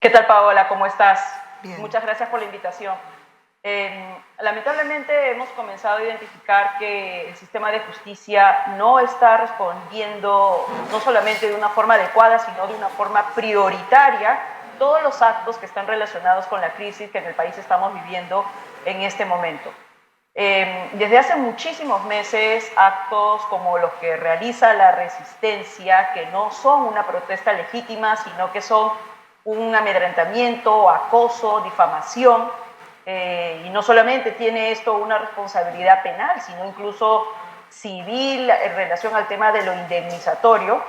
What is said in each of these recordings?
¿Qué tal, Paola? ¿Cómo estás? Bien. Muchas gracias por la invitación. Lamentablemente hemos comenzado a identificar que el sistema de justicia no está respondiendo no solamente de una forma adecuada, sino de una forma prioritaria todos los actos que están relacionados con la crisis que en el país estamos viviendo en este momento. Desde hace muchísimos meses, actos como los que realiza la resistencia, que no son una protesta legítima, sino que son un amedrentamiento, acoso, difamación, y no solamente tiene esto una responsabilidad penal, sino incluso civil en relación al tema de lo indemnizatorio.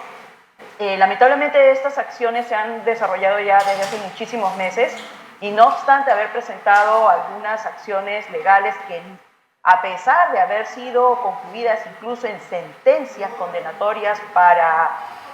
Lamentablemente estas acciones se han desarrollado ya desde hace muchísimos meses y no obstante haber presentado algunas acciones legales que, a pesar de haber sido concluidas incluso en sentencias condenatorias para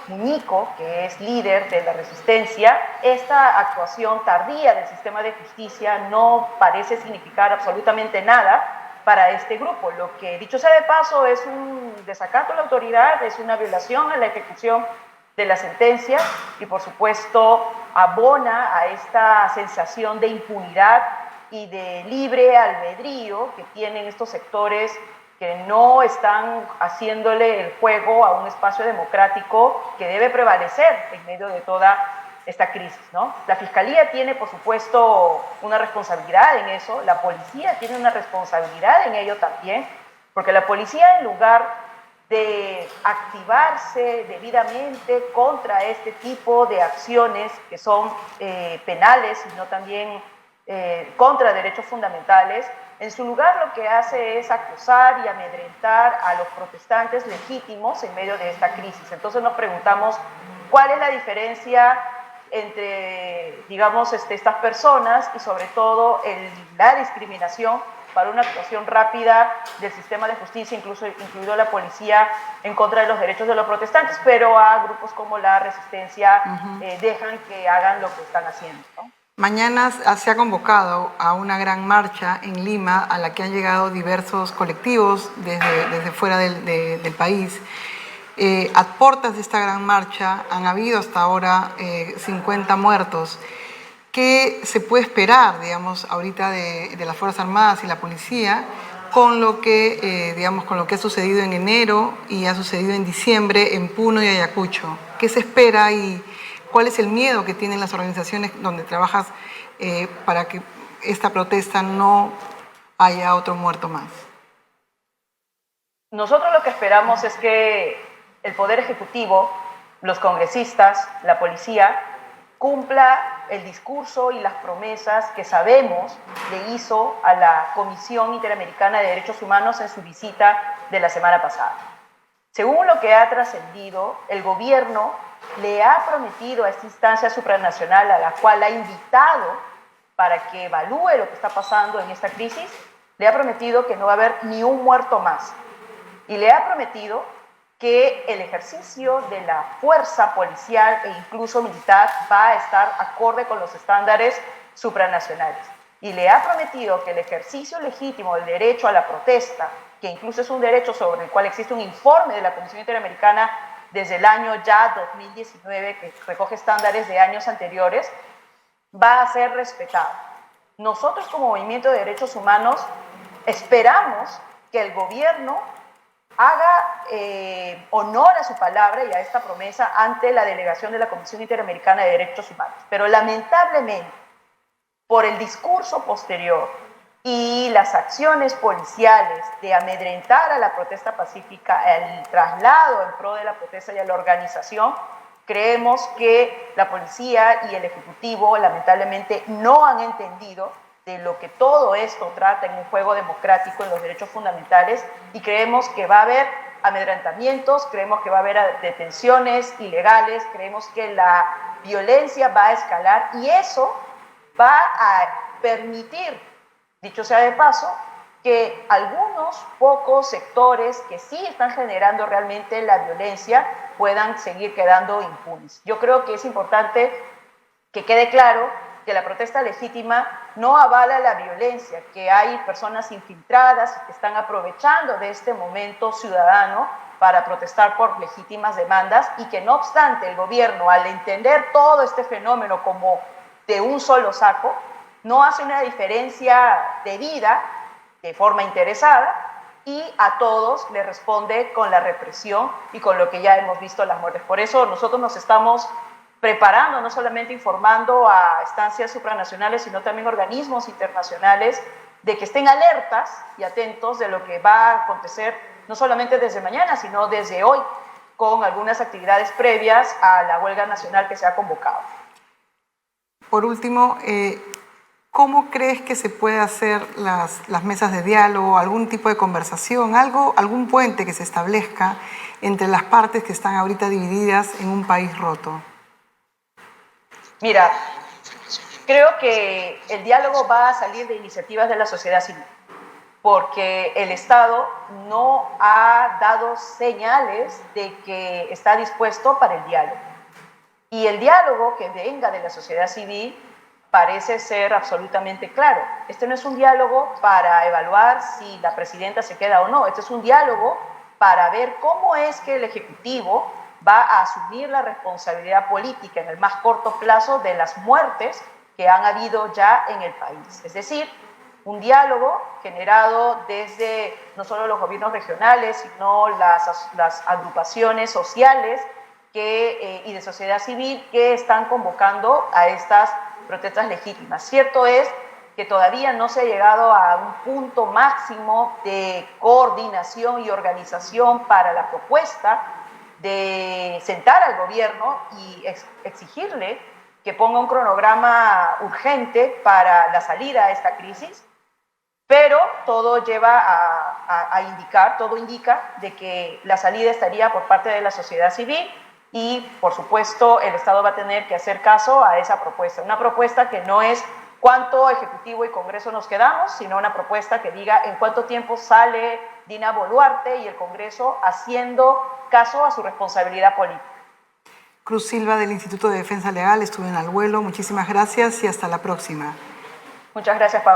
Muñico, que es líder de la resistencia, esta actuación tardía del sistema de justicia no parece significar absolutamente nada para este grupo. Lo que, dicho sea de paso, es un desacato a la autoridad, es una violación a la ejecución de la sentencia y, por supuesto, abona a esta sensación de impunidad y de libre albedrío que tienen estos sectores que no están haciéndole el juego a un espacio democrático que debe prevalecer en medio de toda esta crisis, ¿no? La Fiscalía tiene, por supuesto, una responsabilidad en eso, la policía tiene una responsabilidad en ello también, porque la policía, en lugar de activarse debidamente contra este tipo de acciones que son penales, sino también contra derechos fundamentales, en su lugar lo que hace es acusar y amedrentar a los protestantes legítimos en medio de esta crisis. Entonces nos preguntamos cuál es la diferencia entre, digamos, estas personas y sobre todo la discriminación para una actuación rápida del sistema de justicia, incluido la policía, en contra de los derechos de los protestantes, pero a grupos como la Resistencia dejan que hagan lo que están haciendo, ¿no? Mañana se ha convocado a una gran marcha en Lima a la que han llegado diversos colectivos desde fuera del país. A puertas de esta gran marcha han habido hasta ahora 50 muertos. ¿Qué se puede esperar, digamos, ahorita de las Fuerzas Armadas y la policía con lo que, digamos, con lo que ha sucedido en enero y ha sucedido en diciembre en Puno y Ayacucho? ¿Qué se espera y cuál es el miedo que tienen las organizaciones donde trabajas para que esta protesta no haya otro muerto más? Nosotros lo que esperamos es que el Poder Ejecutivo, los congresistas, la policía, cumpla el discurso y las promesas que sabemos le hizo a la Comisión Interamericana de Derechos Humanos en su visita de la semana pasada. Según lo que ha trascendido, el gobierno le ha prometido a esta instancia supranacional a la cual ha invitado para que evalúe lo que está pasando en esta crisis, le ha prometido que no va a haber ni un muerto más. Y le ha prometido que el ejercicio de la fuerza policial e incluso militar va a estar acorde con los estándares supranacionales. Y le ha prometido que el ejercicio legítimo del derecho a la protesta, que incluso es un derecho sobre el cual existe un informe de la Comisión Interamericana desde el año ya 2019, que recoge estándares de años anteriores, va a ser respetado. Nosotros como Movimiento de Derechos Humanos esperamos que el gobierno haga honor a su palabra y a esta promesa ante la delegación de la Comisión Interamericana de Derechos Humanos. Pero lamentablemente, por el discurso posterior y las acciones policiales de amedrentar a la protesta pacífica, el traslado en pro de la protesta y a la organización, creemos que la policía y el Ejecutivo lamentablemente no han entendido de lo que todo esto trata en un juego democrático en los derechos fundamentales, y creemos que va a haber amedrentamientos, creemos que va a haber detenciones ilegales, creemos que la violencia va a escalar y eso va a permitir, dicho sea de paso, que algunos pocos sectores que sí están generando realmente la violencia puedan seguir quedando impunes. Yo creo que es importante que quede claro que la protesta legítima no avala la violencia, que hay personas infiltradas que están aprovechando de este momento ciudadano para protestar por legítimas demandas y que no obstante el gobierno, al entender todo este fenómeno como de un solo saco, no hace una diferencia de vida de forma interesada y a todos le responde con la represión y con lo que ya hemos visto, las muertes. Por eso nosotros nos estamos preparando, no solamente informando a instancias supranacionales, sino también organismos internacionales, de que estén alertas y atentos de lo que va a acontecer, no solamente desde mañana, sino desde hoy, con algunas actividades previas a la huelga nacional que se ha convocado. Por último, ¿cómo crees que se puede hacer las mesas de diálogo, algún tipo de conversación, algún puente que se establezca entre las partes que están ahorita divididas en un país roto? Mira, creo que el diálogo va a salir de iniciativas de la sociedad civil, porque el Estado no ha dado señales de que está dispuesto para el diálogo. Y el diálogo que venga de la sociedad civil parece ser absolutamente claro. Este no es un diálogo para evaluar si la presidenta se queda o no, este es un diálogo para ver cómo es que el Ejecutivo va a asumir la responsabilidad política en el más corto plazo de las muertes que han habido ya en el país. Es decir, un diálogo generado desde no solo los gobiernos regionales, sino las agrupaciones sociales y de sociedad civil que están convocando a estas protestas legítimas. Cierto es que todavía no se ha llegado a un punto máximo de coordinación y organización para la propuesta de sentar al gobierno y exigirle que ponga un cronograma urgente para la salida a esta crisis, pero todo lleva todo indica de que la salida estaría por parte de la sociedad civil y, por supuesto, el Estado va a tener que hacer caso a esa propuesta. Una propuesta que no es cuánto Ejecutivo y Congreso nos quedamos, sino una propuesta que diga en cuánto tiempo sale Dina Boluarte y el Congreso haciendo caso a su responsabilidad política. Cruz Silva, del Instituto de Defensa Legal, estuve en Al Vuelo. Muchísimas gracias y hasta la próxima. Muchas gracias, Pablo.